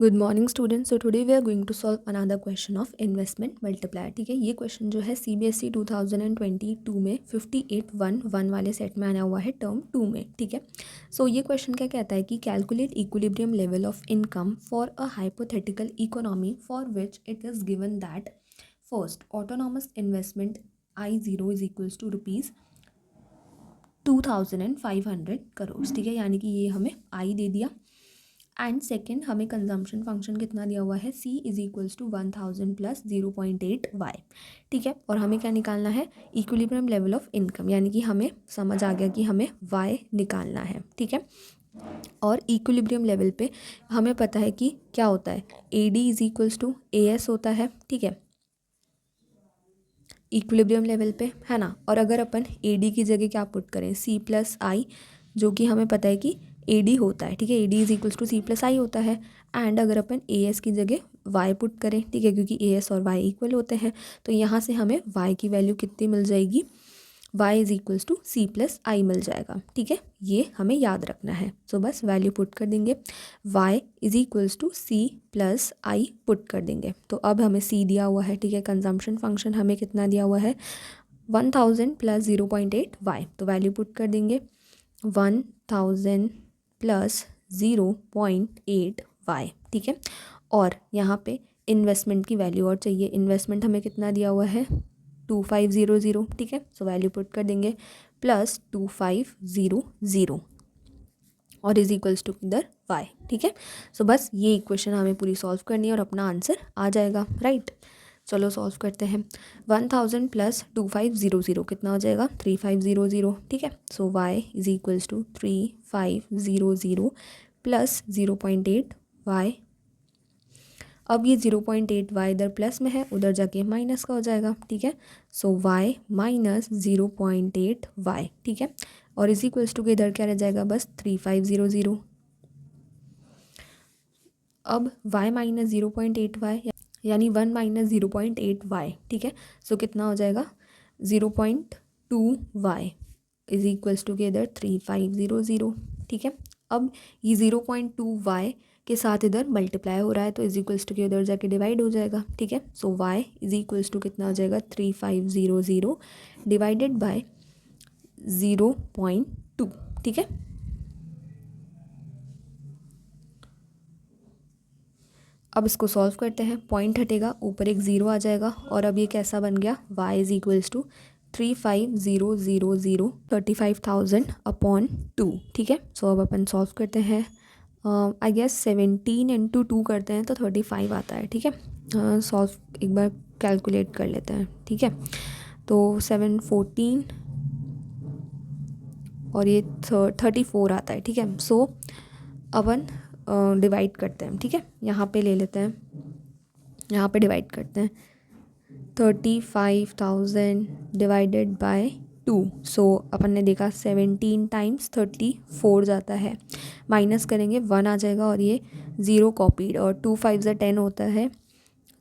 Good morning students. So today we are going to solve another question of investment multiplier. ठीक है, ये question जो है CBSE 2022 में 58-1 वाले सेट में आया हुआ है टर्म 2 में। ठीक है, सो ये क्वेश्चन क्या कहता है कि calculate equilibrium level of income for a hypothetical economy for which it is given that first autonomous investment I0 is equals to ₹2500 crore. ठीक है, यानी कि ये हमें आई दे दिया एंड सेकेंड हमें कंजम्पशन फंक्शन कितना दिया हुआ है, C is equals to 1000 plus 0.8y। ठीक है, और हमें क्या निकालना है, इक्विलिब्रियम लेवल ऑफ इनकम, यानी कि हमें समझ आ गया कि हमें y निकालना है। ठीक है, और इक्विलिब्रियम लेवल पे हमें पता है कि क्या होता है, AD is equals to AS होता है। ठीक है, इक्विलिब्रियम लेवल पे है ना। और अगर अपन AD की जगह क्या पुट करें, C प्लस आई, जो कि हमें पता है कि AD होता है। ठीक है, AD is equals to C plus I होता है। एंड अगर अपन AS की जगह Y पुट करें, ठीक है, क्योंकि AS और Y इक्वल होते हैं, तो यहाँ से हमें Y की वैल्यू कितनी मिल जाएगी, Y is equals to C plus I मिल जाएगा। ठीक है, ये हमें याद रखना है। सो बस वैल्यू पुट कर देंगे, Y is equals to C plus I put कर देंगे। तो अब हमें C दिया हुआ है। ठीक है, कंजम्पशन फंक्शन हमें कितना दिया हुआ है, 1000 प्लस 0.8y। तो वैल्यू पुट कर देंगे 1000 प्लस 0.8y। ठीक है, और यहाँ पे इन्वेस्टमेंट की वैल्यू और चाहिए। इन्वेस्टमेंट हमें कितना दिया हुआ है, 2500। ठीक है, सो वैल्यू पुट कर देंगे प्लस 2500 और इज इक्वल्स टू इधर y। ठीक है, सो बस ये इक्वेशन हमें पूरी सॉल्व करनी है और अपना आंसर आ जाएगा। राइट, चलो सॉल्व करते हैं। 1000 प्लस 2500 कितना हो जाएगा, 3500। ठीक है, so y is equals to 3500 plus 0.8y। अब ये 0.8y इधर प्लस में है, उधर जाके माइनस का हो जाएगा। ठीक है, सो y माइनस 0.8y। ठीक है, और इज इक्वल्स टू के इधर क्या रह जाएगा, बस 3500। अब y माइनस 0.8y यानी 1 माइनस 0.8y। ठीक है, सो कितना हो जाएगा, 0.2y इज इक्वल्स टू के इधर 3500। ठीक है, अब ये 0.2y के साथ इधर मल्टीप्लाई हो रहा है, तो इज इक्वल्स टू के उधर जाके डिवाइड हो जाएगा। ठीक है, so y is equals to कितना हो जाएगा, 3500 डिवाइडेड बाय 0.2। ठीक है, अब इसको सॉल्व करते हैं। पॉइंट हटेगा, ऊपर एक ज़ीरो आ जाएगा, और अब ये कैसा बन गया, y is equals to 35,000 35,000 upon 2। ठीक है, सो अब अपन सॉल्व करते हैं। आई गेस 17 इंटू 2 करते हैं तो 35 आता है। ठीक है, सॉल्व एक बार कैलकुलेट कर लेते हैं। ठीक है, तो 7 14 और ये 34 आता है। ठीक है, सो अपन डिवाइड करते हैं। ठीक है, यहाँ पे ले लेते हैं, यहाँ पे डिवाइड करते हैं। 35,000 डिवाइडेड बाय 2। सो अपन ने देखा 17 टाइम्स 34 जाता है, माइनस करेंगे 1 आ जाएगा, और ये 0 कॉपीड, और 2 5 10 होता है।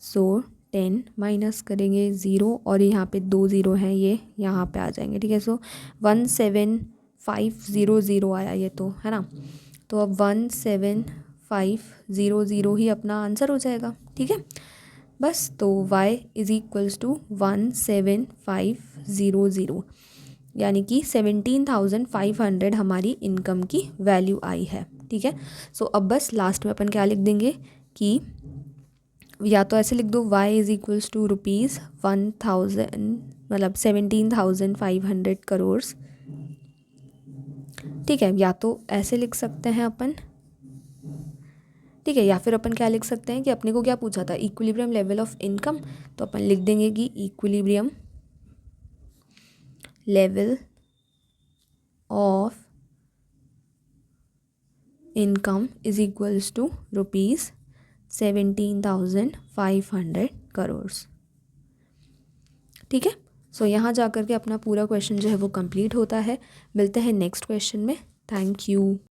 सो 10 माइनस करेंगे 0, और यहाँ पे 2 0 हैं, ये यहाँ पे आ जाएंगे। ठीक है, सो 17500 आया ये, तो है ना। तो अब 17500 ही अपना आंसर हो जाएगा। ठीक है, बस तो y इज इक्वल्स टू 17500, यानी कि 17,500 हमारी इनकम की वैल्यू आई है। ठीक है, सो अब बस लास्ट में अपन क्या लिख देंगे कि या तो ऐसे लिख दो, y इज इक्वल्स टू ₹1000 मतलब 17,500 करोड़। ठीक है, या तो ऐसे लिख सकते हैं अपन। ठीक है, या फिर अपन क्या लिख सकते हैं कि अपने को क्या पूछा था, इक्विलिब्रियम लेवल ऑफ इनकम, तो अपन लिख देंगे कि equilibrium level of income is equals to ₹17,500 crore. ठीक है, सो यहाँ जा कर के अपना पूरा क्वेश्चन जो है वो कंप्लीट होता है। मिलते हैं नेक्स्ट क्वेश्चन में। Thank you.